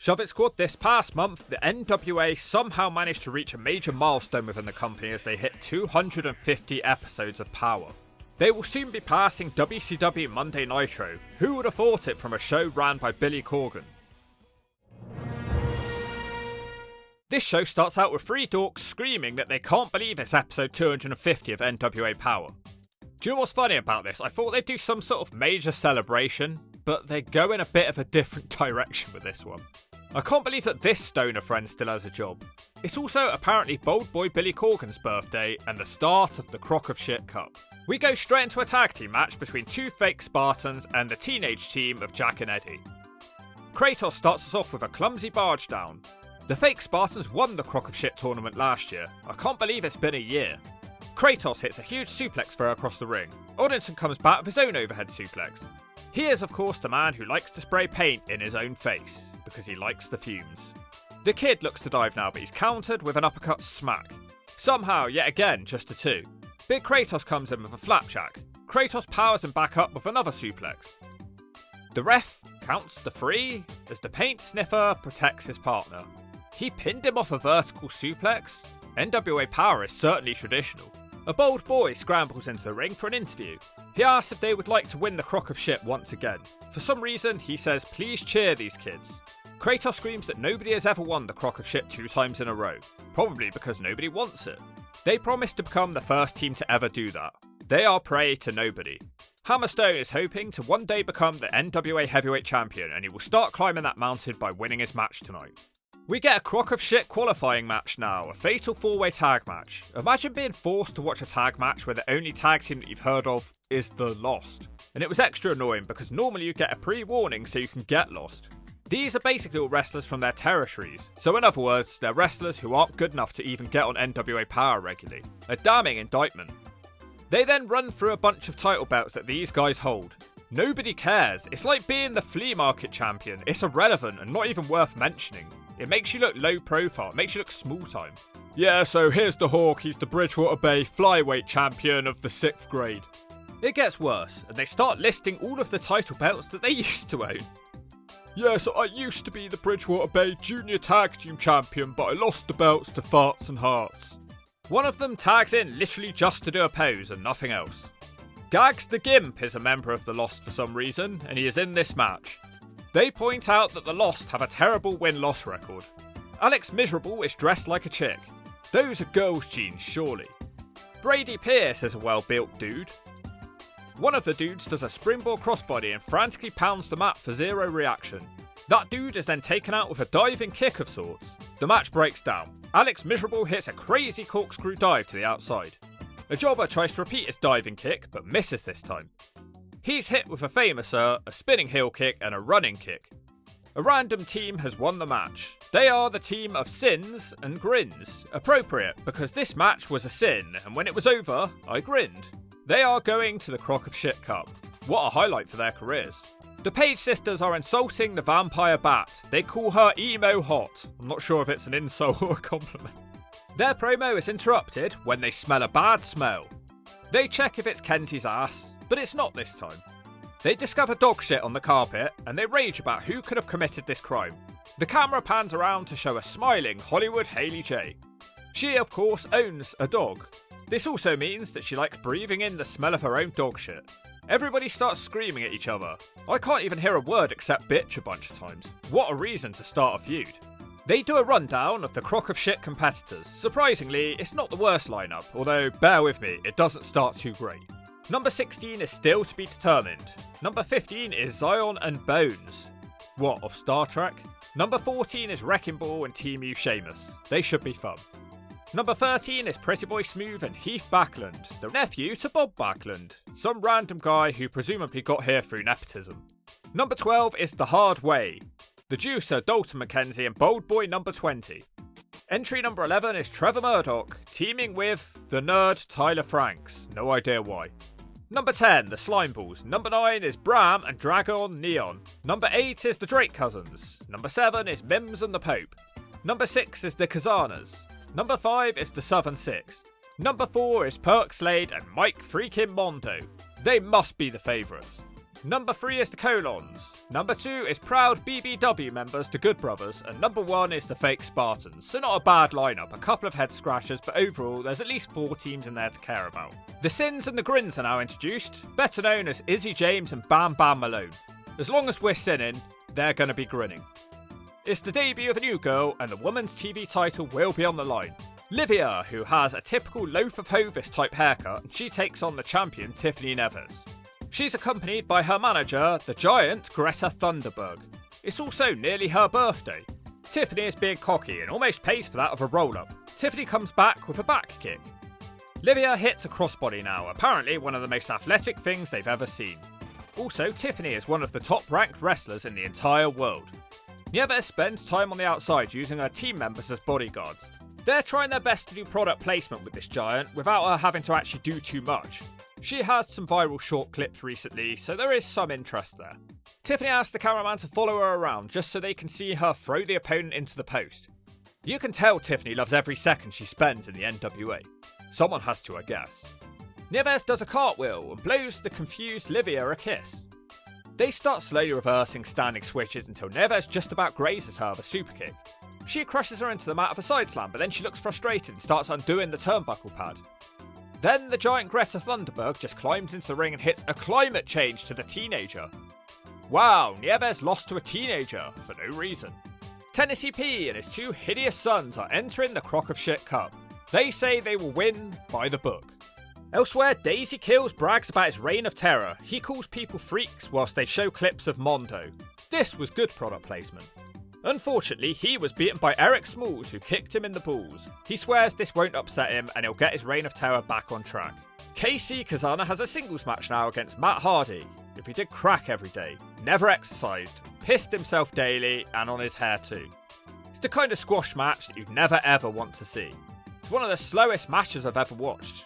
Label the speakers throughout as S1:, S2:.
S1: Shove It Squad this past month, the NWA somehow managed to reach a major milestone within the company as they hit 250 episodes of Power. They will soon be passing WCW Monday Nitro. Who would have thought it from a show ran by Billy Corgan? This show starts out with three dorks screaming that they can't believe it's episode 250 of NWA Power. Do you know what's funny about this? I thought they'd do some sort of major celebration, but they go in a bit of a different direction with this one. I can't believe that this stoner friend still has a job. It's also apparently Bold Boy Billy Corgan's birthday and the start of the Crockett Cup. We go straight into a tag team match between two fake Spartans and the teenage team of Jack and Eddie. Kratos starts us off with a clumsy barge down. The fake Spartans won the Crockett tournament last year. I can't believe it's been a year. Kratos hits a huge suplex throw across the ring. Odinson comes back with his own overhead suplex. He is of course the man who likes to spray paint in his own face, because he likes the fumes. The Kid looks to dive now, but he's countered with an uppercut smack. Somehow, yet again, just a two. Big Kratos comes in with a flapjack. Kratos powers him back up with another suplex. The ref counts the 3 as the paint sniffer protects his partner. He pinned him off a vertical suplex? NWA Power is certainly traditional. A bold boy scrambles into the ring for an interview. He asks if they would like to win the crock of shit once again. For some reason, he says please cheer these kids. Kratos screams that nobody has ever won the crock of shit 2 times in a row. Probably because nobody wants it. They promise to become the first team to ever do that. They are prey to nobody. Hammerstone is hoping to one day become the NWA Heavyweight Champion, and he will start climbing that mountain by winning his match tonight. We get a crock of shit qualifying match now, a fatal 4-way tag match. Imagine being forced to watch a tag match where the only tag team that you've heard of is the Lost. And it was extra annoying because normally you get a pre-warning so you can get lost. These are basically all wrestlers from their territories, so in other words, they're wrestlers who aren't good enough to even get on NWA Power regularly. A damning indictment. They then run through a bunch of title belts that these guys hold. Nobody cares. It's like being the flea market champion. It's irrelevant and not even worth mentioning. It makes you look low profile, it makes you look small time. Yeah, so here's the Hawk, he's the Bridgewater Bay flyweight champion of the 6th grade. It gets worse, and they start listing all of the title belts that they used to own. Yeah, so I used to be the Bridgewater Bay junior tag team champion, but I lost the belts to Farts and Hearts. One of them tags in literally just to do a pose and nothing else. Gags the Gimp is a member of the Lost for some reason, and he is in this match. They point out that the Lost have a terrible win-loss record. Alex Miserable is dressed like a chick. Those are girls' jeans, surely. Brady Pierce is a well-built dude. One of the dudes does a springboard crossbody and frantically pounds the mat for zero reaction. That dude is then taken out with a diving kick of sorts. The match breaks down. Alex Miserable hits a crazy corkscrew dive to the outside. A jobber tries to repeat his diving kick, but misses this time. He's hit with a famouser, a spinning heel kick and a running kick. A random team has won the match. They are the team of Sins and Grins. Appropriate, because this match was a sin, and when it was over, I grinned. They are going to the Crock of Shit Cup. What a highlight for their careers. The Paige sisters are insulting the Vampire Bat. They call her emo hot. I'm not sure if it's an insult or a compliment. Their promo is interrupted when they smell a bad smell. They check if it's Kenzie's ass, but it's not this time. They discover dog shit on the carpet and they rage about who could have committed this crime. The camera pans around to show a smiling Hollywood Hailey J. She of course owns a dog. This also means that she likes breathing in the smell of her own dog shit. Everybody starts screaming at each other. I can't even hear a word except bitch a bunch of times. What a reason to start a feud. They do a rundown of the crock of shit competitors. Surprisingly, it's not the worst lineup, although bear with me, it doesn't start too great. Number 16 is still to be determined. Number 15 is Zion and Bones. What, of Star Trek? Number 14 is Wrecking Ball and Team U Sheamus. They should be fun. Number 13 is Pretty Boy Smooth and Heath Backlund, the nephew to Bob Backlund, some random guy who presumably got here through nepotism. Number 12 is The Hard Way, the Juicer Dalton McKenzie and Bold Boy number 20. Entry number 11 is Trevor Murdoch, teaming with the nerd Tyler Franks, no idea why. Number 10, the Slimeballz. Number 9 is Bram and Dragon Neon. Number 8 is the Drake Cousins. Number 7 is Mims and the Pope. Number 6 is the Kazanas. Number 5 is the Southern Six. Number 4 is Perk Slade and Mike freaking Mondo. They must be the favourites. Number 3 is the Colons. Number 2 is proud BBW members, the Good Brothers, and number 1 is the fake Spartans. So not a bad lineup, a couple of head scratchers, but overall there's at least 4 teams in there to care about. The Sins and the Grins are now introduced, better known as Izzy James and Bam Bam Malone. As long as we're sinning, they're gonna be grinning. It's the debut of a new girl, and the women's TV title will be on the line. Livia, who has a typical loaf of Hovis type haircut, and she takes on the champion Tiffany Neves. She's accompanied by her manager, the giant Greta Thunberg. It's also nearly her birthday. Tiffany is being cocky and almost pays for that of a roll-up. Tiffany comes back with a back kick. Livia hits a crossbody now, apparently one of the most athletic things they've ever seen. Also, Tiffany is one of the top-ranked wrestlers in the entire world. Neves spends time on the outside using her team members as bodyguards. They're trying their best to do product placement with this giant without her having to actually do too much. She had some viral short clips recently, so there is some interest there. Tiffany asks the cameraman to follow her around just so they can see her throw the opponent into the post. You can tell Tiffany loves every second she spends in the NWA. Someone has to, I guess. Neves does a cartwheel and blows the confused Livia a kiss. They start slowly reversing standing switches until Neves just about grazes her with a super kick. She crushes her into the mat of a side slam, but then she looks frustrated and starts undoing the turnbuckle pad. Then the giant Greta Thunberg just climbs into the ring and hits a climate change to the teenager. Wow, Neves lost to a teenager for no reason. Tennessee P and his 2 hideous sons are entering the Crockett Cup. They say they will win by the book. Elsewhere, Daisy Kills brags about his reign of terror. He calls people freaks whilst they show clips of Mondo. This was good product placement. Unfortunately, he was beaten by Eric Smalls, who kicked him in the balls. He swears this won't upset him and he'll get his reign of terror back on track. KC Kazana has a singles match now against Matt Hardy. If he did crack every day, never exercised, pissed himself daily, and on his hair too. It's the kind of squash match that you'd never ever want to see. It's one of the slowest matches I've ever watched.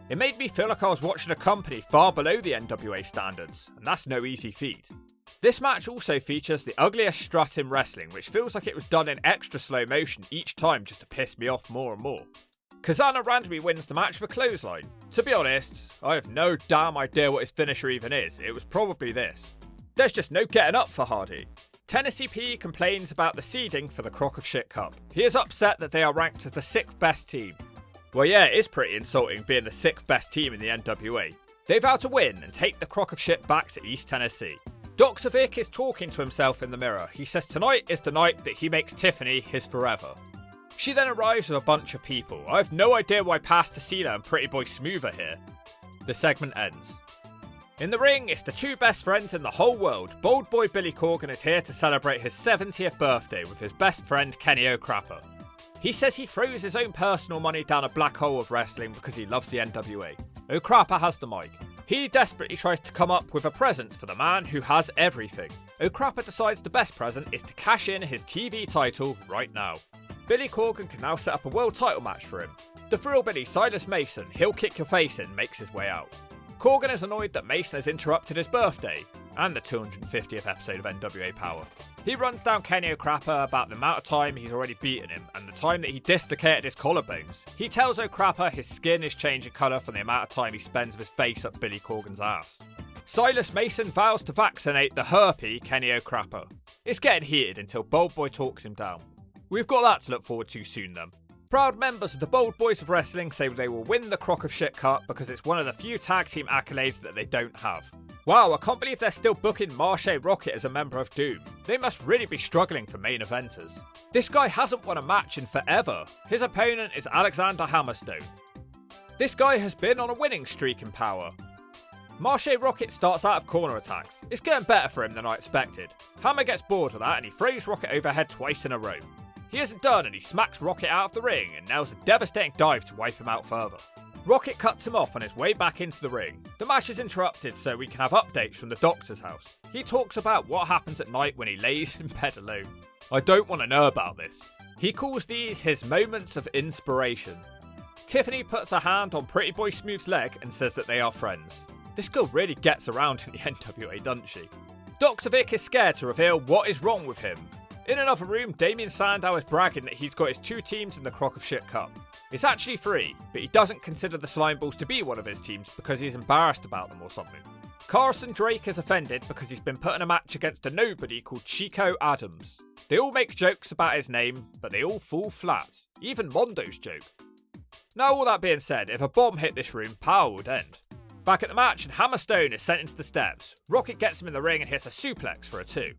S1: It made me feel like I was watching a company far below the NWA standards, and that's no easy feat. This match also features the ugliest strut in wrestling, which feels like it was done in extra slow motion each time just to piss me off more and more. Kazana randomly wins the match with a clothesline. To be honest, I have no damn idea what his finisher even is. It was probably this. There's just no getting up for Hardy. Tennessee P complains about the seeding for the Crockett Cup. He is upset that they are ranked as the 6th best team. Well, yeah, it is pretty insulting being the 6th best team in the NWA. They vow to win and take the Crockett back to East Tennessee. Dr. Vic is talking to himself in the mirror. He says tonight is the night that he makes Tiffany his forever. She then arrives with a bunch of people. I have no idea why Pastor Cena and Pretty Boy Smooth are here. The segment ends. In the ring, it's the 2 best friends in the whole world. Bold boy Billy Corgan is here to celebrate his 70th birthday with his best friend Kenny O'Crapper. He says he throws his own personal money down a black hole of wrestling because he loves the NWA. O'Crapper has the mic. He desperately tries to come up with a present for the man who has everything. O'Crapper decides the best present is to cash in his TV title right now. Billy Corgan can now set up a world title match for him. The Thrillbilly Silas Mason, he'll kick your face in, makes his way out. Corgan is annoyed that Mason has interrupted his birthday, and the 250th episode of NWA Power. He runs down Kenny O'Crapper about the amount of time he's already beaten him, and the time that he dislocated his collarbones. He tells O'Crapper his skin is changing colour from the amount of time he spends with his face up Billy Corgan's ass. Silas Mason vows to vaccinate the herpy Kenny O'Crapper. It's getting heated until Bold Boy talks him down. We've got that to look forward to soon then. Proud members of the Bold Boys of Wrestling say they will win the Crockett Cup because it's one of the few tag team accolades that they don't have. Wow, I can't believe they're still booking Marshe Rockett as a member of Doom. They must really be struggling for main eventers. This guy hasn't won a match in forever. His opponent is Alexander Hammerstone. This guy has been on a winning streak in Power. Marshe Rockett starts out of corner attacks. It's getting better for him than I expected. Hammer gets bored of that and he throws Rockett overhead twice in a row. He isn't done and he smacks Rockett out of the ring and nails a devastating dive to wipe him out further. Rockett cuts him off on his way back into the ring. The match is interrupted so we can have updates from the doctor's house. He talks about what happens at night when he lays in bed alone. I don't want to know about this. He calls these his moments of inspiration. Tiffany puts her hand on Pretty Boy Smooth's leg and says that they are friends. This girl really gets around in the NWA, doesn't she? Dr. Vic is scared to reveal what is wrong with him. In another room, Damien Sandow is bragging that he's got his 2 teams in the Crockett Cup. It's actually 3, but he doesn't consider the Slimeballz to be one of his teams because he's embarrassed about them or something. Carson Drake is offended because he's been put in a match against a nobody called Chico Adams. They all make jokes about his name, but they all fall flat. Even Mondo's joke. Now all that being said, if a bomb hit this room, Powerr would end. Back at the match, and Hammerstone is sent into the steps. Rocket gets him in the ring and hits a suplex for a 2.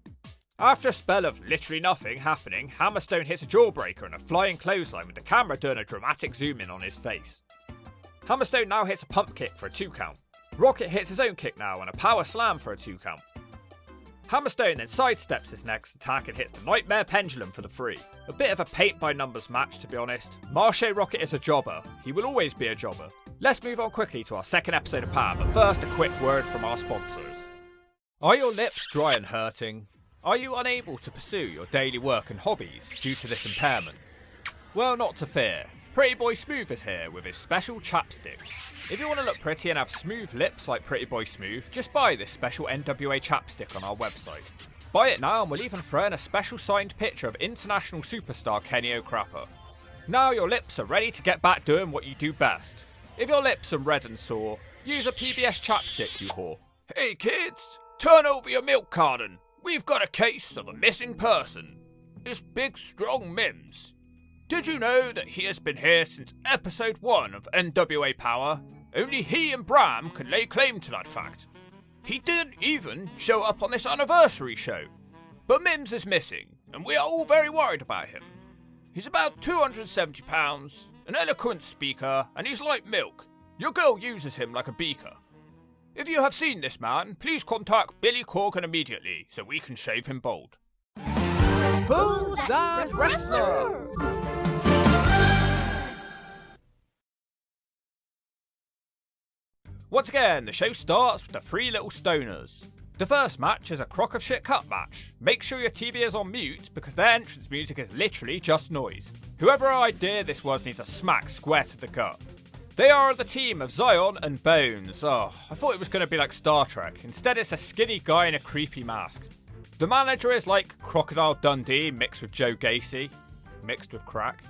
S1: After a spell of literally nothing happening, Hammerstone hits a jawbreaker and a flying clothesline with the camera doing a dramatic zoom in on his face. Hammerstone now hits a pump kick for a 2 count. Rocket hits his own kick now and a power slam for a 2 count. Hammerstone then sidesteps his next attack and hits the Nightmare Pendulum for the 3. A bit of a paint-by-numbers match, to be honest. Marche Rocket is a jobber. He will always be a jobber. Let's move on quickly to our second episode of Power, but first a quick word from our sponsors. Are your lips dry and hurting? Are you unable to pursue your daily work and hobbies due to this impairment? Well, not to fear. Pretty Boy Smooth is here with his special chapstick. If you want to look pretty and have smooth lips like Pretty Boy Smooth, just buy this special NWA chapstick on our website. Buy it now and we'll even throw in a special signed picture of international superstar Kenny O'Crapper. Now your lips are ready to get back doing what you do best. If your lips are red and sore, use a PBS chapstick, you whore. Hey kids, turn over your milk carton. We've got a case of a missing person. It's big strong Mims. Did you know that he has been here since episode 1 of NWA Power? Only he and Bram can lay claim to that fact. He didn't even show up on this anniversary show. But Mims is missing, and we are all very worried about him. He's about 270 pounds, an eloquent speaker, and he's like milk. Your girl uses him like a beaker. If you have seen this man, please contact Billy Corgan immediately so we can shave him bald. Who's that wrestler? Once again, the show starts with the 3 little stoners. The first match is a Crockett Cup match. Make sure your TV is on mute because their entrance music is literally just noise. Whoever idea this was needs a smack square to the gut. They are the team of Zion and Bones. Oh, I thought it was going to be like Star Trek. Instead it's a skinny guy in a creepy mask. The manager is like Crocodile Dundee mixed with Joe Gacy, mixed with crack.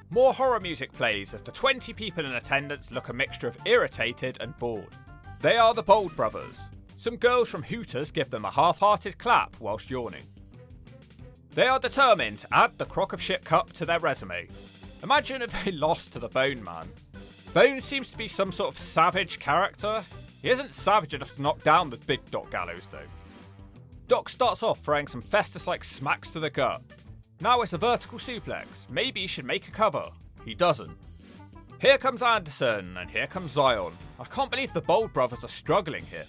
S1: More horror music plays as the 20 people in attendance look a mixture of irritated and bored. They are the Bold Brothers. Some girls from Hooters give them a half-hearted clap whilst yawning. They are determined to add the Crockett Cup to their resume. Imagine if they lost to the Bone Man. Bones seems to be some sort of savage character. He isn't savage enough to knock down the big Doc Gallows though. Doc starts off throwing some Festus-like smacks to the gut. Now it's a vertical suplex. Maybe he should make a cover. He doesn't. Here comes Anderson, and here comes Zion. I can't believe the Bold Brothers are struggling here.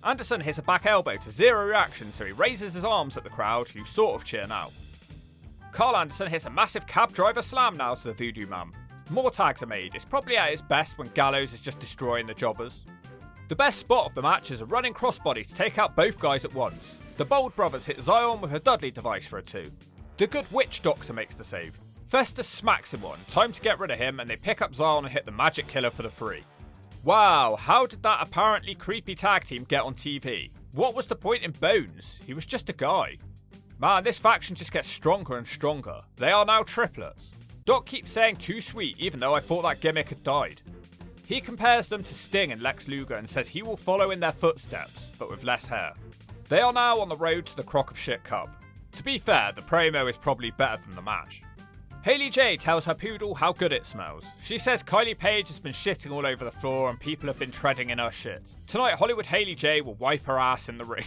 S1: Anderson hits a back elbow to zero reaction, so he raises his arms at the crowd, who sort of cheer now. Carl Anderson hits a massive cab driver slam now to the Voodoo Man. More tags are made. It's probably at its best when Gallows is just destroying the jobbers. The best spot of the match is a running crossbody to take out both guys at once. The Bold Brothers hit Zion with a Dudley device for a 2. The good witch doctor makes the save. Festus smacks him one, time to get rid of him, and they pick up Zion and hit the magic killer for the 3. Wow, how did that apparently creepy tag team get on TV? What was the point in Bones? He was just a guy. Man, this faction just gets stronger and stronger. They are now triplets. Doc keeps saying too sweet even though I thought that gimmick had died. He compares them to Sting and Lex Luger and says he will follow in their footsteps, but with less hair. They are now on the road to the Crockett Cup. To be fair, the promo is probably better than the match. Hayley J tells her poodle how good it smells. She says Kylie Paige has been shitting all over the floor and people have been treading in her shit. Tonight, Hollywood Hayley J will wipe her ass in the ring.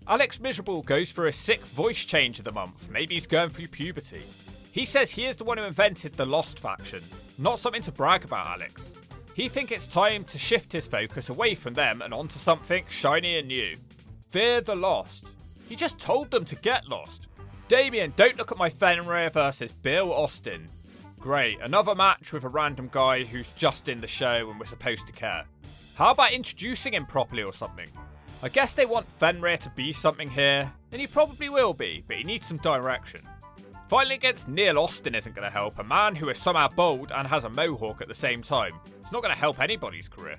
S1: Alex Miserable goes for a sick voice change of the month. Maybe he's going through puberty. He says he is the one who invented the Lost faction. Not something to brag about, Alex. He thinks it's time to shift his focus away from them and onto something shiny and new. Fear the Lost. He just told them to get lost. Damien, don't look at my Fenrir versus Bill Austin. Great, another match with a random guy who's just in the show and we're supposed to care. How about introducing him properly or something? I guess they want Fenrir to be something here, and he probably will be, but he needs some direction. Fighting against Neil Austin isn't going to help, a man who is somehow bald and has a mohawk at the same time. It's not going to help anybody's career.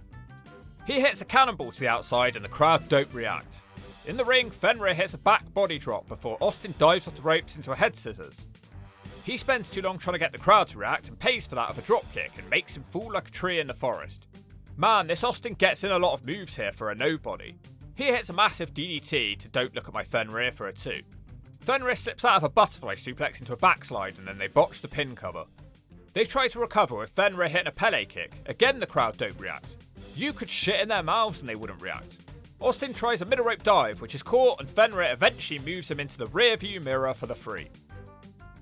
S1: He hits a cannonball to the outside and the crowd don't react. In the ring, Fenrir hits a back body drop before Austin dives off the ropes into a head scissors. He spends too long trying to get the crowd to react and pays for that with a dropkick and makes him fall like a tree in the forest. Man, this Austin gets in a lot of moves here for a nobody. He hits a massive DDT to Don't Look at My Fenrir for a 2. Fenrir slips out of a butterfly suplex into a backslide and then they botch the pin cover. They try to recover with Fenrir hitting a Pele kick. Again the crowd don't react. You could shit in their mouths and they wouldn't react. Austin tries a middle rope dive which is caught and Fenrir eventually moves him into the rear view mirror for the 3.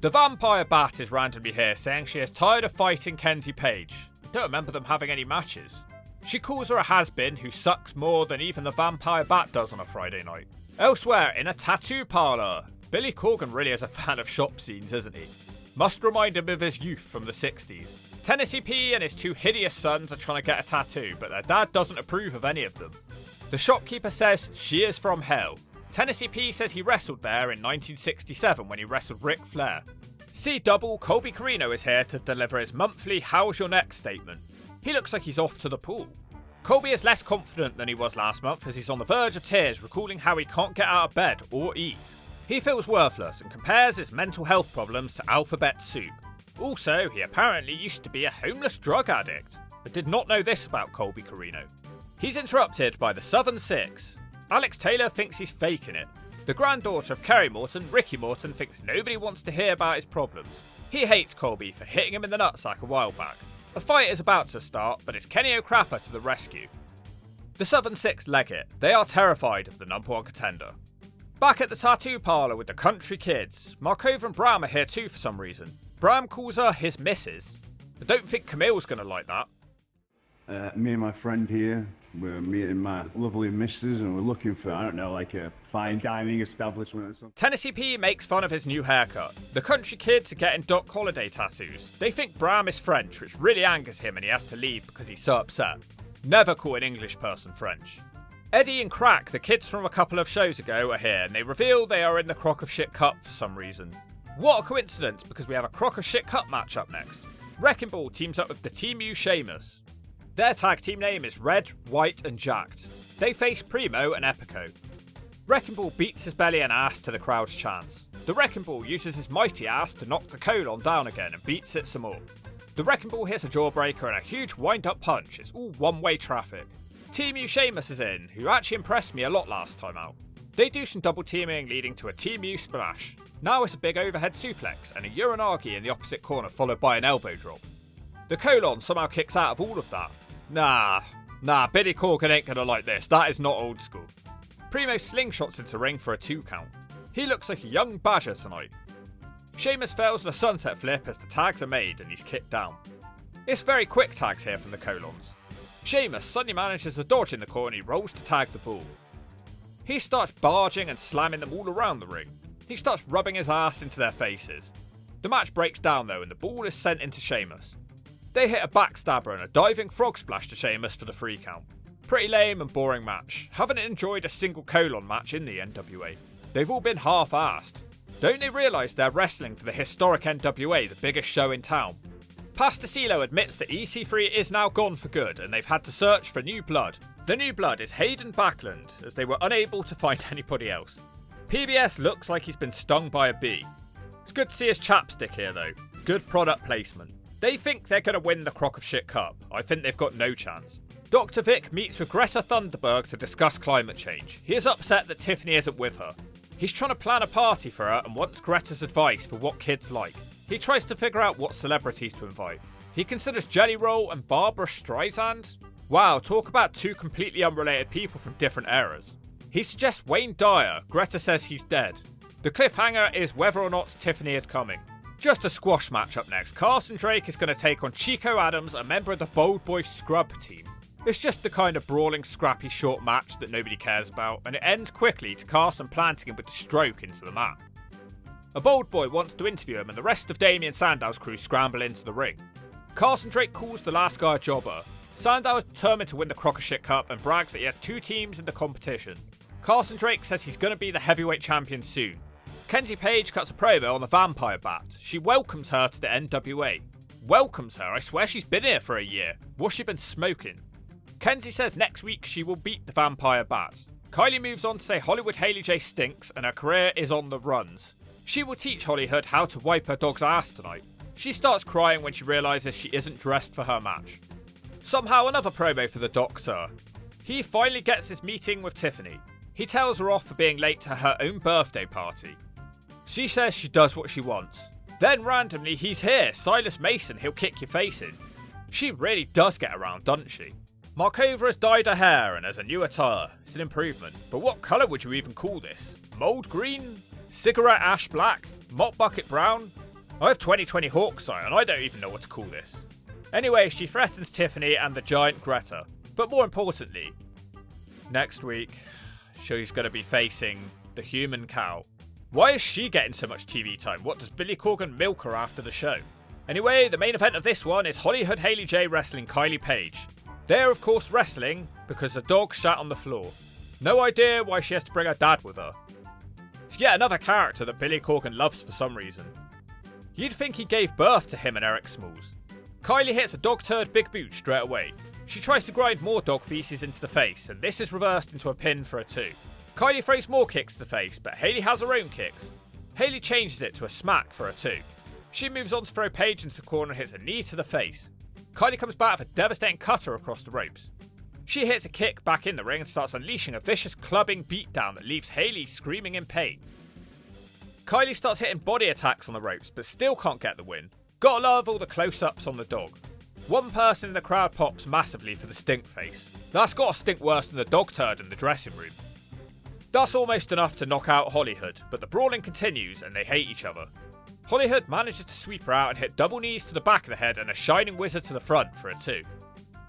S1: The Vampire Bat is randomly here saying she is tired of fighting Kenzie Paige. Don't remember them having any matches. She calls her a has-been who sucks more than even the Vampire Bat does on a Friday night. Elsewhere, in a tattoo parlor, Billy Corgan really is a fan of shop scenes, isn't he? Must remind him of his youth from the 60s. Tennessee P and his 2 hideous sons are trying to get a tattoo, but their dad doesn't approve of any of them. The shopkeeper says she is from hell. Tennessee P says he wrestled there in 1967 when he wrestled Ric Flair. C-Double Colby Corino is here to deliver his monthly How's Your Neck statement. He looks like he's off to the pool. Colby is less confident than he was last month as he's on the verge of tears recalling how he can't get out of bed or eat. He feels worthless and compares his mental health problems to alphabet soup. Also, he apparently used to be a homeless drug addict. I did not know this about Colby Corino. He's interrupted by the Southern Six. Alex Taylor thinks he's faking it. The granddaughter of Kerry Morton, Ricky Morton, thinks nobody wants to hear about his problems. He hates Colby for hitting him in the nutsack a while back. A fight is about to start, but it's Kenny O'Crapper to the rescue. The Southern Six leg it. They are terrified of the #1 contender. Back at the tattoo parlour with the country kids, Markova and Bram are here too for some reason. Bram calls her his missus. I don't think Camille's going to like that.
S2: Me and my friend here, we're meeting my lovely missus and we're looking for, I don't know, like a fine dining establishment or something.
S1: Tennessee P makes fun of his new haircut. The country kids are getting Doc Holliday tattoos. They think Bram is French, which really angers him and he has to leave because he's so upset. Never call an English person French. Eddie and Crack, the kids from a couple of shows ago, are here and they reveal they are in the Crock of Shit Cup for some reason. What a coincidence, because we have a Crock of Shit Cup match up next. Wrecking Ball teams up with the Team U Sheamus. Their tag team name is Red, White and Jacked. They face Primo and Epico. Wrecking Ball beats his belly and ass to the crowd's chants. The Wrecking Ball uses his mighty ass to knock the colon down again and beats it some more. The Wrecking Ball hits a jawbreaker and a huge wind-up punch. It's all one-way traffic. Team U Sheamus is in, who actually impressed me a lot last time out. They do some double teaming leading to a Team U splash. Now it's a big overhead suplex and a Uranagi in the opposite corner followed by an elbow drop. The colon somehow kicks out of all of that. Nah, Billy Corgan ain't gonna like this, that is not old school. Primo slingshots into ring for a 2 count. He looks like a young badger tonight. Sheamus fails the sunset flip as the tags are made and he's kicked down. It's very quick tags here from the colons. Sheamus suddenly manages to dodge in the corner and he rolls to tag the Bull. He starts barging and slamming them all around the ring. He starts rubbing his ass into their faces. The match breaks down though and the Bull is sent into Sheamus. They hit a backstabber and a diving frog splash to Sheamus for the 3 count. Pretty lame and boring match. Haven't enjoyed a single colon match in the NWA. They've all been half-assed. Don't they realise they're wrestling for the historic NWA, the biggest show in town? Pasticilo admits that EC3 is now gone for good and they've had to search for new blood. The new blood is Hayden Backlund, as they were unable to find anybody else. PBS looks like he's been stung by a bee. It's good to see his chapstick here though. Good product placement. They think they're going to win the Crock of Shit Cup. I think they've got no chance. Dr. Vic meets with Greta Thunberg to discuss climate change. He is upset that Tiffany isn't with her. He's trying to plan a party for her and wants Greta's advice for what kids like. He tries to figure out what celebrities to invite. He considers Jelly Roll and Barbara Streisand. Wow, talk about 2 completely unrelated people from different eras. He suggests Wayne Dyer. Greta says he's dead. The cliffhanger is whether or not Tiffany is coming. Just a squash match up next. Carson Drake is going to take on Chico Adams, a member of the Bold Boy Scrub team. It's just the kind of brawling, scrappy, short match that nobody cares about, and it ends quickly to Carson planting him with the stroke into the mat. A Bold Boy wants to interview him, and the rest of Damien Sandow's crew scramble into the ring. Carson Drake calls the last guy a jobber. Sandow is determined to win the Crock of Shit Cup and brags that he has 2 teams in the competition. Carson Drake says he's going to be the heavyweight champion soon. Kenzie Paige cuts a promo on the Vampire Bat. She welcomes her to the NWA. Welcomes her? I swear she's been here for a year. What's she been smoking? Kenzie says next week she will beat the Vampire Bat. Kylie moves on to say Hollywood Hailey J stinks and her career is on the runs. She will teach Hollywood how to wipe her dog's ass tonight. She starts crying when she realises she isn't dressed for her match. Somehow another promo for the Doctor. He finally gets his meeting with Tiffany. He tells her off for being late to her own birthday party. She says she does what she wants. Then randomly he's here, Silas Mason, he'll kick your face in. She really does get around, doesn't she? Markova has dyed her hair and has a new attire. It's an improvement. But what colour would you even call this? Mould green? Cigarette ash black? Mop bucket brown? I have 2020 Hawk's eye and I don't even know what to call this. Anyway, she threatens Tiffany and the giant Greta. But more importantly, next week, she's going to be facing the human cow. Why is she getting so much TV time? What, does Billy Corgan milk her after the show? Anyway, the main event of this one is Hollywood Hailey J wrestling Kylie Paige. They're of course wrestling because the dog shat on the floor. No idea why she has to bring her dad with her. It's yet another character that Billy Corgan loves for some reason. You'd think he gave birth to him and Eric Smalls. Kylie hits a dog turd big boot straight away. She tries to grind more dog feces into the face, and this is reversed into a pin for a 2. Kylie throws more kicks to the face, but Hailey has her own kicks. Hailey changes it to a smack for a 2. She moves on to throw Paige into the corner and hits a knee to the face. Kylie comes back with a devastating cutter across the ropes. She hits a kick back in the ring and starts unleashing a vicious clubbing beatdown that leaves Hailey screaming in pain. Kylie starts hitting body attacks on the ropes, but still can't get the win. Gotta love all the close-ups on the dog. One person in the crowd pops massively for the stink face. That's gotta stink worse than the dog turd in the dressing room. That's almost enough to knock out Hollywood, but the brawling continues and they hate each other. Hollywood manages to sweep her out and hit double knees to the back of the head and a shining wizard to the front for a 2.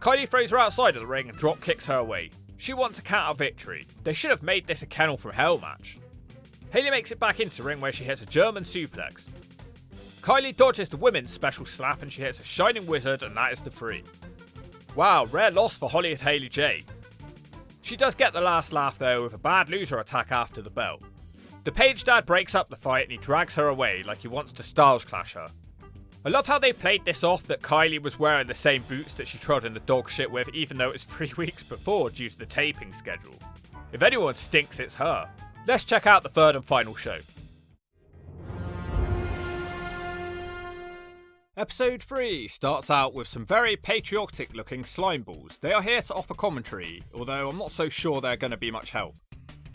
S1: Kylie throws her outside of the ring and drop kicks her away. She wants a count out victory. They should have made this a Kennel from Hell match. Hailey makes it back into the ring where she hits a German suplex. Kylie dodges the women's special slap and she hits a shining wizard and that is the 3. Wow, rare loss for Hollywood Hailey J. She does get the last laugh though with a bad loser attack after the bell. The Paige dad breaks up the fight and he drags her away like he wants to Styles Clash her. I love how they played this off that Kylie was wearing the same boots that she trod in the dog shit with even though it was 3 weeks before due to the taping schedule. If anyone stinks, it's her. Let's check out the third and final show. Episode 3 starts out with some very patriotic looking Slimeballz. They are here to offer commentary, although I'm not so sure they're going to be much help.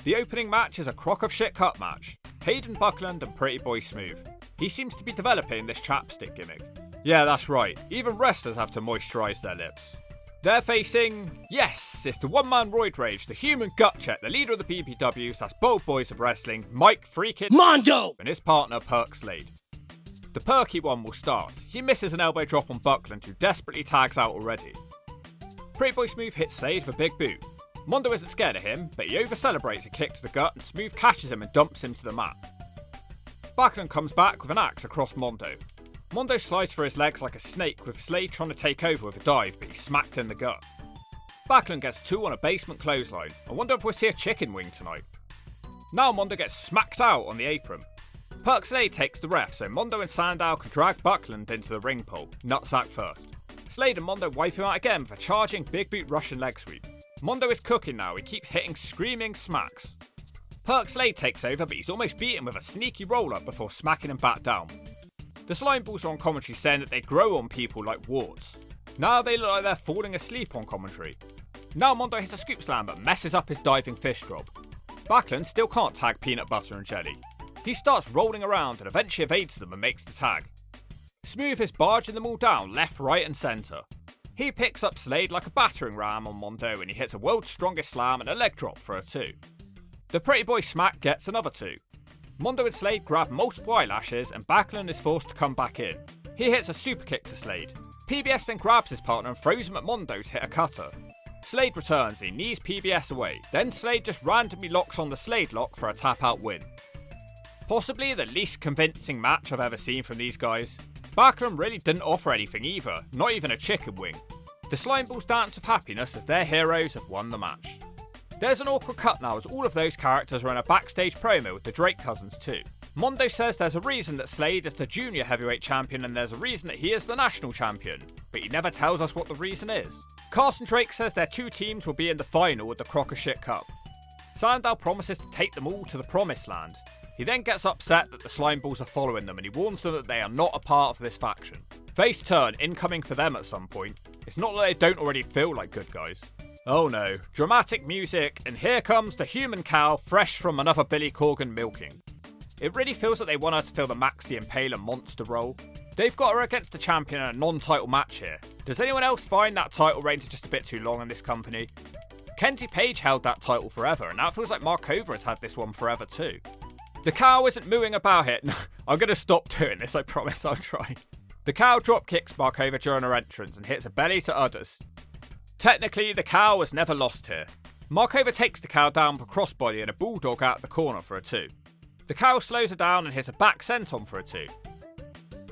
S1: The opening match is a Crockett Cup match. Hayden Buckland and Pretty Boy Smooth. He seems to be developing this chapstick gimmick. Yeah, that's right, even wrestlers have to moisturise their lips. They're facing, yes, it's the one-man roid rage, the human gut check, the leader of the BBWs, that's Bold Boys of Wrestling, Mike freaking Mondo, and his partner Perk Slade. The perky one will start. He misses an elbow drop on Buckland, who desperately tags out already. Pretty Boy Smooth hits Slade with a big boot. Mondo isn't scared of him, but he over-celebrates a kick to the gut and Smooth catches him and dumps him to the mat. Buckland comes back with an axe across Mondo. Mondo slides for his legs like a snake with Slade trying to take over with a dive, but he's smacked in the gut. Buckland gets 2 on a basement clothesline. I wonder if we'll see a chicken wing tonight. Now Mondo gets smacked out on the apron. Perk Slade takes the ref, so Mondo and Sandow can drag Buckland into the ring pole, nutsack first. Slade and Mondo wipe him out again with a charging big boot Russian leg sweep. Mondo is cooking now, he keeps hitting screaming smacks. Perk Slade takes over, but he's almost beaten with a sneaky roll-up before smacking him back down. The Slimeballz are on commentary saying that they grow on people like warts. Now they look like they're falling asleep on commentary. Now Mondo hits a scoop slam but messes up his diving fish drop. Buckland still can't tag Peanut Butter and Jelly. He starts rolling around and eventually evades them and makes the tag. Smooth is barging them all down left, right and centre. He picks up Slade like a battering ram on Mondo and he hits a world's strongest slam and a leg drop for a 2. The Pretty Boy Smack gets another 2. Mondo and Slade grab multiple eyelashes and Buckland is forced to come back in. He hits a super kick to Slade. PBS then grabs his partner and throws him at Mondo to hit a cutter. Slade returns and he knees PBS away. Then Slade just randomly locks on the Slade lock for a tap out win. Possibly the least convincing match I've ever seen from these guys. Buckland really didn't offer anything either, not even a chicken wing. The Slimeballz dance with happiness as their heroes have won the match. There's an awkward cut now as all of those characters are in a backstage promo with the Drake cousins too. Mondo says there's a reason that Slade is the junior heavyweight champion and there's a reason that he is the national champion, but he never tells us what the reason is. Carson Drake says their 2 teams will be in the final with the Crockett Cup. Sandow promises to take them all to the promised land. He then gets upset that the Slimeballz are following them and he warns them that they are not a part of this faction. Face turn incoming for them at some point. It's not that they don't already feel like good guys. Oh no, dramatic music, and here comes the human cow fresh from another Billy Corgan milking. It really feels like they want her to fill the Max the Impaler monster role. They've got her against the champion in a non-title match here. Does anyone else find that title reign just a bit too long in this company? Kenzie Paige held that title forever, and now it feels like Markova has had this one forever too. The cow isn't mooing about it. I'm going to stop doing this, I promise I'll try. The cow drop kicks Markova during her entrance and hits a belly to udders. Technically, the cow has never lost here. Markova takes the cow down with a crossbody and a bulldog out the corner for a 2. The cow slows her down and hits a back senton for a 2.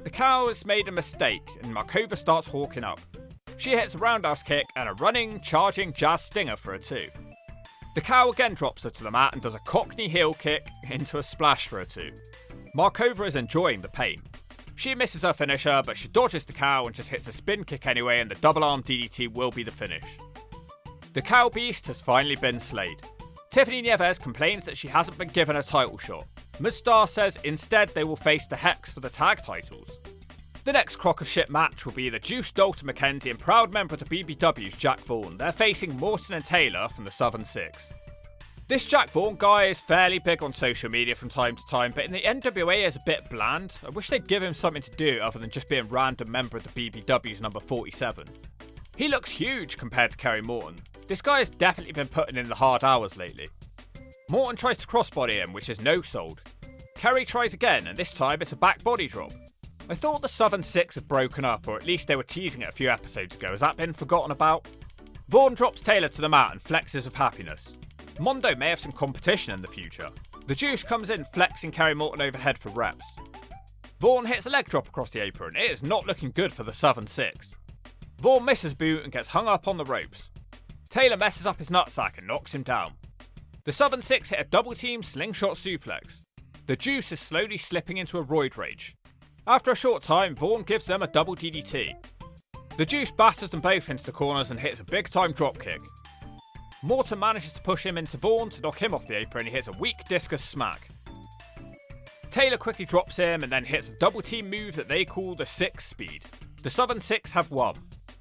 S1: The cow has made a mistake and Markova starts hawking up. She hits a roundhouse kick and a running, charging jazz stinger for a 2. The cow again drops her to the mat and does a cockney heel kick into a splash for a 2. Markova is enjoying the pain. She misses her finisher, but she dodges the cow and just hits a spin kick anyway, and the double arm DDT will be the finish. The cow beast has finally been slayed. Tiffany Nieves complains that she hasn't been given a title shot. Mustar says instead they will face the Hex for the tag titles. The next crock of shit match will be the Juice, Dalton McKenzie and proud member of the BBW's Jack Vaughan. They're facing Morton and Taylor from the Southern Six. This Jack Vaughan guy is fairly big on social media from time to time, but in the NWA is a bit bland. I wish they'd give him something to do other than just being a random member of the BBW's number 47. He looks huge compared to Kerry Morton. This guy has definitely been putting in the hard hours lately. Morton tries to crossbody him, which is no-sold. Kerry tries again, and this time it's a back body drop. I thought the Southern Six had broken up, or at least they were teasing it a few episodes ago. Has that been forgotten about? Vaughan drops Taylor to the mat and flexes with happiness. Mondo may have some competition in the future. The Juice comes in flexing Kerry Morton overhead for reps. Vaughan hits a leg drop across the apron. It is not looking good for the Southern Six. Vaughan misses boot and gets hung up on the ropes. Taylor messes up his nutsack and knocks him down. The Southern Six hit a double team slingshot suplex. The Juice is slowly slipping into a roid rage. After a short time, Vaughan gives them a double DDT. The Juice batters them both into the corners and hits a big time dropkick. Morton manages to push him into Vaughan to knock him off the apron and he hits a weak discus smack. Taylor quickly drops him and then hits a double team move that they call the 6 speed. The Southern Six have won.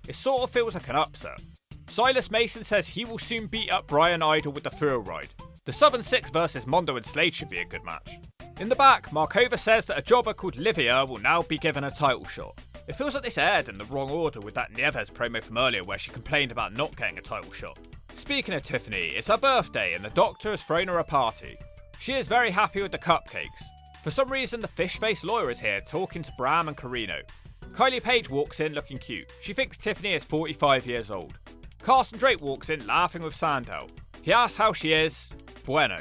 S1: It sort of feels like an upset. Silas Mason says he will soon beat up Brian Idol with the thrill ride. The Southern Six versus Mondo and Slade should be a good match. In the back, Markova says that a jobber called Livia will now be given a title shot. It feels like this aired in the wrong order with that Nieves promo from earlier where she complained about not getting a title shot. Speaking of Tiffany, it's her birthday and the doctor has thrown her a party. She is very happy with the cupcakes. For some reason, the fish-faced lawyer is here talking to Bram and Carino. Kylie Paige walks in looking cute. She thinks Tiffany is 45 years old. Carson Drake walks in laughing with Sandow. He asks how she is. Bueno.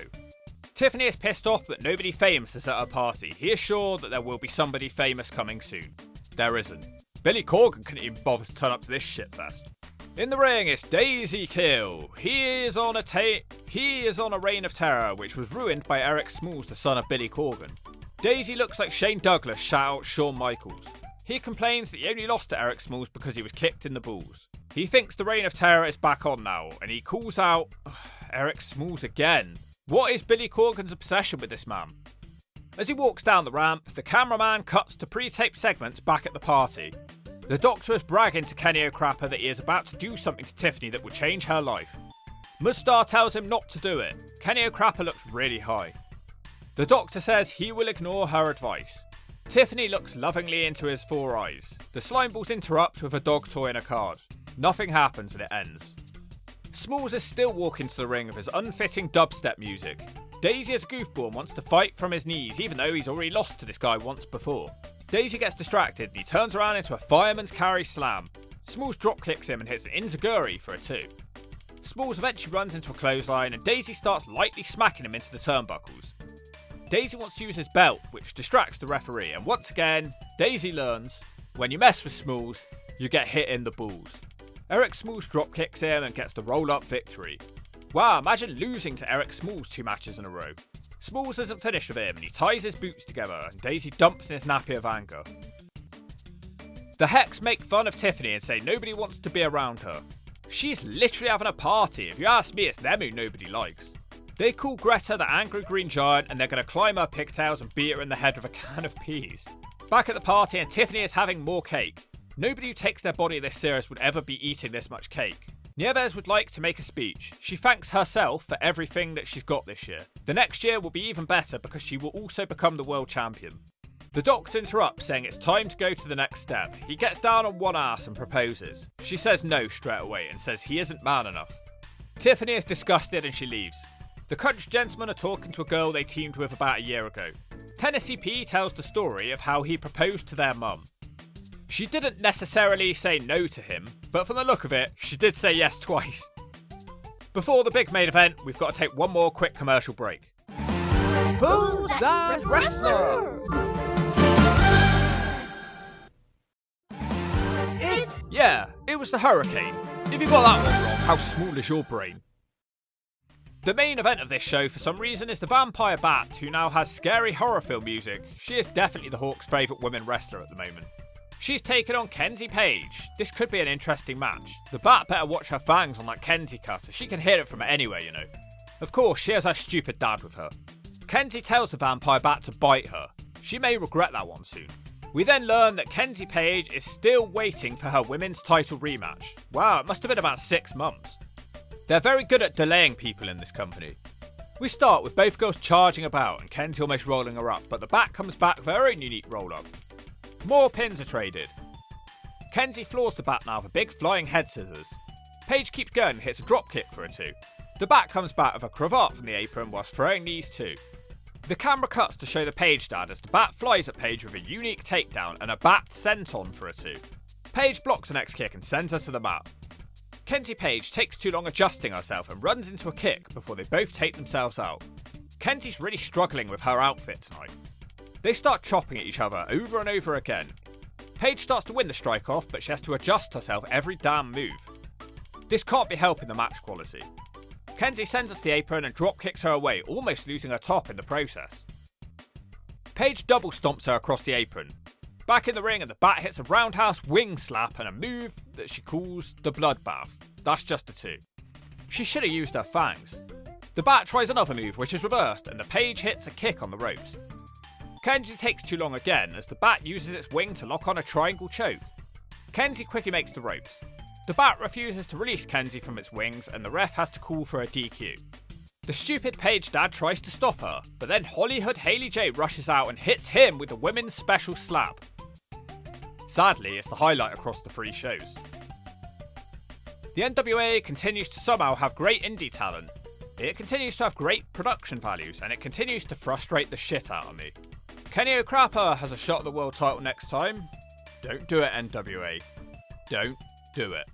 S1: Tiffany is pissed off that nobody famous is at her party. He is sure that there will be somebody famous coming soon. There isn't. Billy Corgan couldn't even bother to turn up to this shitfest. In the ring, it's Daisy Kill. He is on a reign of terror, which was ruined by Eric Smalls, the son of Billy Corgan. Daisy looks like Shane Douglas shout out Shawn Michaels. He complains that he only lost to Eric Smalls because he was kicked in the balls. He thinks the reign of terror is back on now, and he calls out Eric Smalls again. What is Billy Corgan's obsession with this man? As he walks down the ramp, the cameraman cuts to pre-taped segments back at the party. The doctor is bragging to Kenny O'Crapper that he is about to do something to Tiffany that will change her life. Mustar tells him not to do it. Kenny O'Crapper looks really high. The doctor says he will ignore her advice. Tiffany looks lovingly into his 4 eyes. The Slimeballz interrupt with a dog toy and a card. Nothing happens and it ends. Smalls is still walking to the ring with his unfitting dubstep music. Daisy as a goofball and wants to fight from his knees even though he's already lost to this guy once before. Daisy gets distracted and he turns around into a fireman's carry slam. Smalls dropkicks him and hits an enziguri for a 2. Smalls eventually runs into a clothesline and Daisy starts lightly smacking him into the turnbuckles. Daisy wants to use his belt, which distracts the referee, and once again, Daisy learns, when you mess with Smalls, you get hit in the balls. Eric Smalls dropkicks him and gets the roll-up victory. Wow, imagine losing to Eric Smalls 2 matches in a row. Smalls isn't finished with him and he ties his boots together and Daisy dumps in his nappy of anger. The Hex make fun of Tiffany and say nobody wants to be around her. She's literally having a party. If you ask me, it's them who nobody likes. They call Greta the angry green giant and they're going to climb her pigtails and beat her in the head with a can of peas. Back at the party and Tiffany is having more cake. Nobody who takes their body this serious would ever be eating this much cake. Nieves would like to make a speech. She thanks herself for everything that she's got this year. The next year will be even better because she will also become the world champion. The doctor interrupts, saying it's time to go to the next step. He gets down on one ass and proposes. She says no straight away and says he isn't man enough. Tiffany is disgusted and she leaves. The country gentlemen are talking to a girl they teamed with about a year ago. Tennessee P tells the story of how he proposed to their mum. She didn't necessarily say no to him, but from the look of it, she did say yes twice. Before the big main event, we've got to take one more quick commercial break.
S3: Who's that wrestler?
S1: Yeah, it was the Hurricane. If you got that one wrong, how small is your brain? The main event of this show, for some reason, is the Vampire Bat, who now has scary horror film music. She is definitely the Hawk's favourite women wrestler at the moment. She's taken on Kenzie Paige. This could be an interesting match. The Bat better watch her fangs on that Kenzie cutter. She can hear it from anywhere, you know. Of course, she has her stupid dad with her. Kenzie tells the Vampire Bat to bite her. She may regret that one soon. We then learn that Kenzie Paige is still waiting for her women's title rematch. Wow, it must have been about 6 months. They're very good at delaying people in this company. We start with both girls charging about and Kenzie almost rolling her up, but the Bat comes back with her own unique roll-up. More pins are traded. Kenzie floors the Bat now with a big flying head scissors. Paige keeps going and hits a drop kick for a 2. The Bat comes back with a cravat from the apron whilst throwing these 2. The camera cuts to show the Paige dad as the Bat flies at Paige with a unique takedown and a Bat senton for a 2. Paige blocks the next kick and sends her to the mat. Kenzie Paige takes too long adjusting herself and runs into a kick before they both take themselves out. Kenzie's really struggling with her outfit tonight. They start chopping at each other over and over again. Paige starts to win the strike off, but she has to adjust herself every damn move. This can't be helping the match quality. Kenzie sends her to the apron and drop kicks her away, almost losing her top in the process. Paige double stomps her across the apron. Back in the ring and the Bat hits a roundhouse wing slap and a move that she calls the bloodbath. That's just a 2. She should have used her fangs. The Bat tries another move which is reversed and the Paige hits a kick on the ropes. Kenzie takes too long again as the Bat uses its wing to lock on a triangle choke. Kenzie quickly makes the ropes. The Bat refuses to release Kenzie from its wings and the ref has to call for a DQ. The stupid Paige dad tries to stop her, but then Hollywood Haley J rushes out and hits him with the women's special slap. Sadly, it's the highlight across the 3 shows. The NWA continues to somehow have great indie talent. It continues to have great production values and it continues to frustrate the shit out of me. Kenny O'Crapper has a shot at the world title next time. Don't do it, NWA. Don't do it.